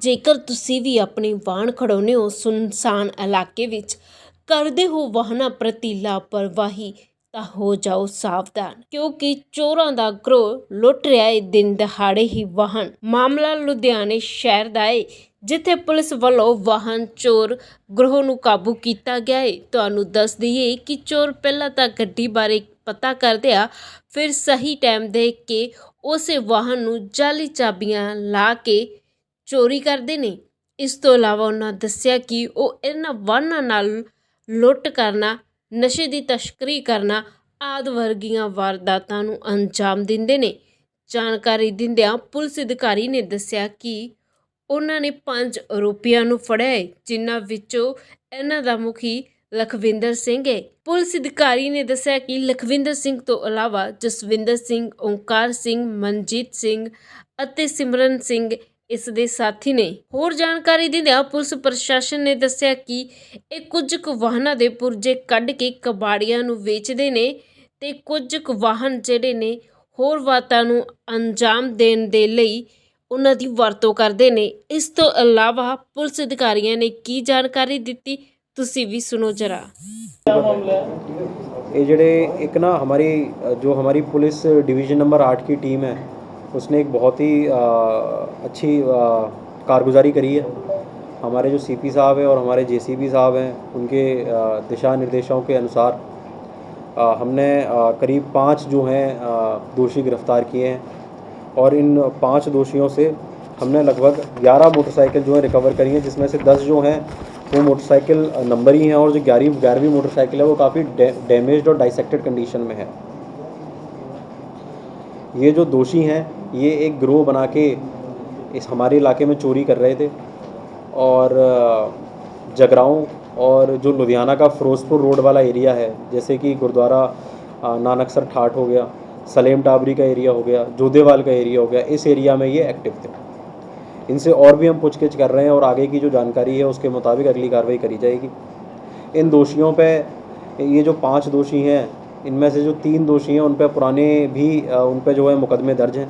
ਜੇਕਰ ਤੁਸੀਂ ਵੀ ਆਪਣੀ ਵਾਹਨ ਖੜਾਉਂਦੇ ਹੋ ਸੁਨਸਾਨ ਇਲਾਕੇ ਵਿੱਚ, ਕਰਦੇ ਹੋ ਵਾਹਨਾਂ ਪ੍ਰਤੀ ਲਾਪਰਵਾਹੀ, ਤਾਂ ਹੋ ਜਾਓ ਸਾਵਧਾਨ, ਕਿਉਂਕਿ ਚੋਰਾਂ ਦਾ ਗਰੋਹ ਲੁੱਟ ਰਿਹਾ ਹੈ ਦਿਨ ਦਿਹਾੜੇ ਹੀ ਵਾਹਨ। ਮਾਮਲਾ ਲੁਧਿਆਣੇ ਸ਼ਹਿਰ ਦਾ ਹੈ, ਜਿੱਥੇ ਪੁਲਿਸ ਵੱਲੋਂ ਵਾਹਨ ਚੋਰ ਗਰੋਹ ਨੂੰ ਕਾਬੂ ਕੀਤਾ ਗਿਆ ਹੈ। ਤੁਹਾਨੂੰ ਦੱਸ ਦਈਏ ਕਿ ਚੋਰ ਪਹਿਲਾਂ ਤਾਂ ਗੱਡੀ ਬਾਰੇ ਪਤਾ ਕਰਦੇ ਆ, ਫਿਰ ਸਹੀ ਟਾਈਮ ਦੇਖ ਕੇ ਉਸੇ ਵਾਹਨ ਨੂੰ ਜਾਲੀ ਚਾਬੀਆਂ ਲਾ ਕੇ ਚੋਰੀ ਕਰਦੇ ਨੇ। ਇਸ ਤੋਂ ਇਲਾਵਾ ਉਹਨਾਂ ਦੱਸਿਆ ਕਿ ਉਹ ਇਹਨਾਂ ਵਾਹਨਾਂ ਨਾਲ ਲੁੱਟ ਕਰਨਾ, ਨਸ਼ੇ ਦੀ ਤਸਕਰੀ ਕਰਨਾ ਆਦਿ ਵਰਗੀਆਂ ਵਾਰਦਾਤਾਂ ਨੂੰ ਅੰਜਾਮ ਦਿੰਦੇ ਨੇ। ਜਾਣਕਾਰੀ ਦਿੰਦਿਆਂ ਪੁਲਿਸ ਅਧਿਕਾਰੀ ਨੇ ਦੱਸਿਆ ਕਿ ਉਹਨਾਂ ਨੇ 5 ਆਰੋਪੀਆਂ ਨੂੰ ਫੜਿਆ ਹੈ, ਜਿਨ੍ਹਾਂ ਵਿੱਚੋਂ ਇਹਨਾਂ ਦਾ ਮੁਖੀ ਲਖਵਿੰਦਰ ਸਿੰਘ ਹੈ। ਪੁਲਿਸ ਅਧਿਕਾਰੀ ਨੇ ਦੱਸਿਆ ਕਿ ਲਖਵਿੰਦਰ ਸਿੰਘ ਤੋਂ ਇਲਾਵਾ ਜਸਵਿੰਦਰ ਸਿੰਘ, ਓਂਕਾਰ ਸਿੰਘ, ਮਨਜੀਤ ਸਿੰਘ ਅਤੇ ਸਿਮਰਨ ਸਿੰਘ ਇਸ ਦੇ ਸਾਥੀ ਨੇ। ਹੋਰ ਜਾਣਕਾਰੀ ਦਿੰਦਿਆਂ ਪੁਲਿਸ ਪ੍ਰਸ਼ਾਸਨ ਨੇ ਦੱਸਿਆ ਕਿ ਇਹ ਕੁਝ ਕੁ ਵਾਹਨਾਂ ਦੇ ਪੁਰਜੇ ਕੱਢ ਕੇ ਕਬਾੜੀਆਂ ਨੂੰ ਵੇਚਦੇ ਨੇ ਤੇ ਕੁਝ ਕੁ ਵਾਹਨ ਜਿਹੜੇ ਨੇ ਹੋਰ ਵਾਰਦਾਤਾਂ ਨੂੰ ਅੰਜਾਮ ਦੇਣ ਦੇ ਲਈ ਉਹਨਾਂ ਦੀ ਵਰਤੋਂ ਕਰਦੇ ਨੇ। ਇਸ ਤੋਂ ਇਲਾਵਾ ਪੁਲਿਸ ਅਧਿਕਾਰੀਆਂ ਨੇ ਕੀ ਜਾਣਕਾਰੀ ਦਿੱਤੀ, ਤੁਸੀਂ ਵੀ ਸੁਣੋ ਜਰਾ। ये जड़े एक ना हमारी पुलिस डिवीज़न नंबर 8 की टीम है, उसने एक बहुत ही अच्छी कारगुजारी करी है। हमारे जो सीपी साहब हैं और हमारे जेसीबी साहब हैं, उनके दिशा निर्देशों के अनुसार हमने करीब 5 जो हैं दोषी गिरफ़्तार किए हैं और इन 5 दोषियों से हमने लगभग 11 मोटरसाइकिल जो है रिकवर करी हैं, जिसमें से 10 जो हैं वो मोटरसाइकिल नंबर ही हैं और जो 11वीं मोटरसाइकिल है वो काफ़ी डैमेज्ड और डाइसेक्टेड कंडीशन में है। ये जो दोषी हैं ये एक गिरोह बना के इस हमारे इलाके में चोरी कर रहे थे और जगराओं और जो लुधियाना का फिरोजपुर रोड वाला एरिया है, जैसे कि गुरुद्वारा नानकसर ठाठ हो गया, सलेम टाबरी का एरिया हो गया, जोधेवाल का एरिया हो गया, इस एरिया में ये एक्टिव थे। इनसे और भी हम पूछगिछ कर रहे हैं और आगे की जो जानकारी है उसके मुताबिक अगली कार्रवाई करी जाएगी। इन दोषियों पे, ये जो 5 दोषी हैं, इनमें से जो 3 दोषी हैं उन पे पुराने भी उन पे जो है मुकदमे दर्ज हैं।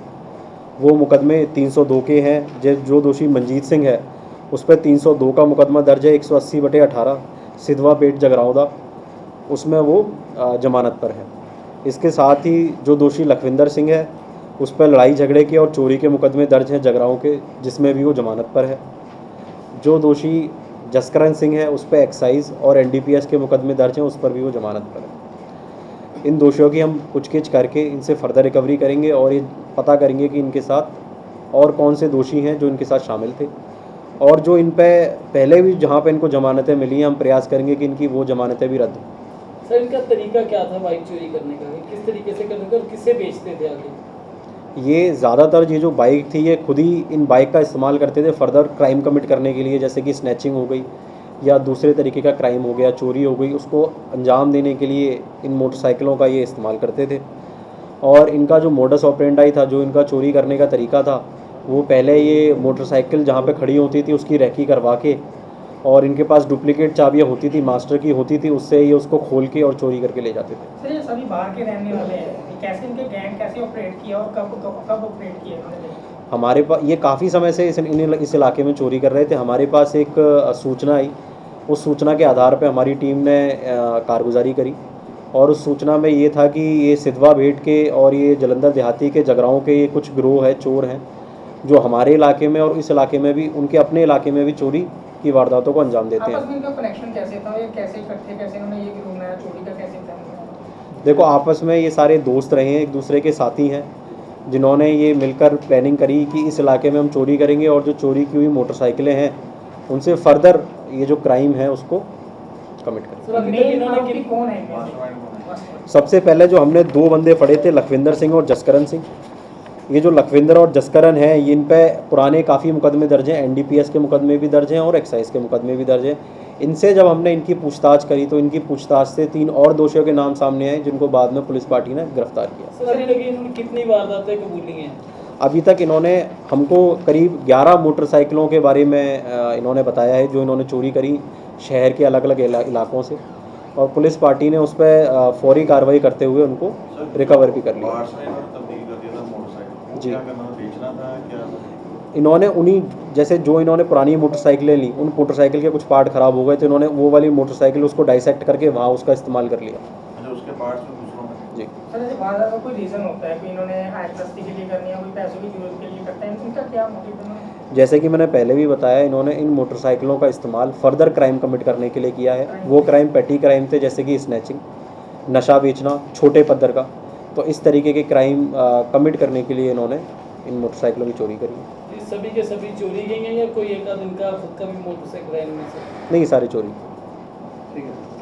वो मुकदमे 302 के हैं। जो दोषी मनजीत सिंह है उस पर 302 का मुकदमा दर्ज है, 180/18 सिधवा पेट जगराओं दा, उसमें वो जमानत पर है। इसके साथ ही जो दोषी लखविंदर सिंह है उस पर लड़ाई झगड़े के और चोरी के मुकदमे दर्ज हैं जगराओं के, जिसमें भी वो जमानत पर है। जो दोषी जसकरण सिंह है उस पर एक्साइज और NDPS के मुकदमे दर्ज हैं, उस पर भी वो जमानत पर है। इन दोषियों की हम पूछगिछ करके इनसे फर्दर रिकवरी करेंगे और ये पता करेंगे कि इनके साथ और कौन से दोषी हैं जो इनके साथ शामिल थे, और जो इन पे पहले भी जहाँ पे इनको जमानतें मिली हैं, हम प्रयास करेंगे कि इनकी वो जमानतें भी रद्द हों। सर, इनका तरीका क्या था बाइक चोरी करने का? किस तरीके से करते थे और किससे बेचते थे आगे? ये ज़्यादातर ये जो बाइक थी ये खुद ही इन बाइक का इस्तेमाल करते थे फर्दर क्राइम कमिट करने के लिए, जैसे कि स्नैचिंग हो गई या दूसरे तरीके का क्राइम हो गया, चोरी हो गई, उसको अंजाम देने के लिए इन मोटरसाइकिलों का ये इस्तेमाल करते थे। और इनका जो मोडस ऑपरेंडाई था, जो इनका चोरी करने का तरीका था, वो पहले ये मोटरसाइकिल जहाँ पे खड़ी होती थी उसकी रैकी करवा के, और इनके पास डुप्लीकेट चाबियाँ होती थी, मास्टर की होती थी, उससे ये उसको खोल के और चोरी करके ले जाते थे। सर, ये सभी बाहर के रहने वाले हैं, कैसे इनके गैंग कैसे ऑपरेट किया और कब ऑपरेट किया इन्होंने? हमारे पास ये काफ़ी समय से इस इलाके में चोरी कर रहे थे। हमारे पास एक सूचना आई, उस सूचना के आधार पर हमारी टीम ने कारगुजारी करी, और उस सूचना में ये था कि ये सिधवा भेट के और ये जलंधर देहाती के जगराओं के ये कुछ गिरोह है, चोर हैं, जो हमारे इलाके में और इस इलाके में भी, उनके अपने इलाके में भी चोरी की वारदातों को अंजाम देते हैं। आपस में इनका कनेक्शन कैसे था? ये कैसे इकट्ठे, कैसे इन्होंने ये गिरोह बनाया, चोरी का कैसे था? देखो, आपस में ये सारे दोस्त रहे हैं, एक दूसरे के साथी हैं, जिन्होंने ये मिलकर प्लानिंग करी कि इस इलाके में हम चोरी करेंगे और जो चोरी की हुई मोटरसाइकिलें हैं उनसे फर्दर ये जो क्राइम है उसको कमिट करेंगे। कौन है? सबसे पहले जो हमने 2 बंदे फड़े थे, लखविंदर सिंह और जसकरण सिंह। ये जो लखविंदर और जसकरण हैं, इन पे पुराने काफ़ी मुकदमे दर्ज हैं, NDPS के मुकदमे भी दर्ज हैं और एक्साइज के मुकदमे भी दर्ज हैं। इनसे जब हमने इनकी पूछताछ करी तो इनकी पूछताछ से 3 और दोषियों के नाम सामने आए, जिनको बाद में पुलिस पार्टी ने गिरफ्तार किया। सर, इन्होंने कितनी वारदातें कबूली हैं? अभी तक इन्होंने हमको करीब 11 मोटरसाइकिलों के बारे में इन्होंने बताया है, जो इन्होंने चोरी करी शहर के अलग अलग इलाकों से, और पुलिस पार्टी ने उस पर फौरी कार्रवाई करते हुए उनको रिकवर भी कर लिया। जी, इन्होंने उन्हीं जैसे जो इन्होंने पुरानी मोटरसाइकिलें ली, उन मोटरसाइकिल के कुछ पार्ट ख़राब हो गए तो इन्होंने वो वाली मोटरसाइकिल उसको डाइसेक्ट करके वहाँ उसका इस्तेमाल कर लिया। अच्छा, उसके पार्ट्स में दूसरों में। जी। सर ऐसे बाजार का कोई रीज़न होता है कि इन्होंने आयतस्ती के लिए करनी है, कोई पैसों की जरूरत के लिए करते हैं, इनका क्या मोटिव है? जैसे कि मैंने पहले भी बताया, इन्होंने इन मोटरसाइकिलों का इस्तेमाल फर्दर क्राइम कमिट करने के लिए किया है। वो क्राइम पेटी क्राइम थे, जैसे कि स्नैचिंग, नशा बेचना छोटे पद्धर का। तो इस तरीके के क्राइम कमिट करने के लिए इन्होंने इन मोटरसाइकिलों की चोरी करी है। ये सभी के सभी चोरी गई हैं या कोई एक आध इनका खुद का भी मोटरसाइकिल है इनमें से? नहीं, सारी चोरी। ठीक है।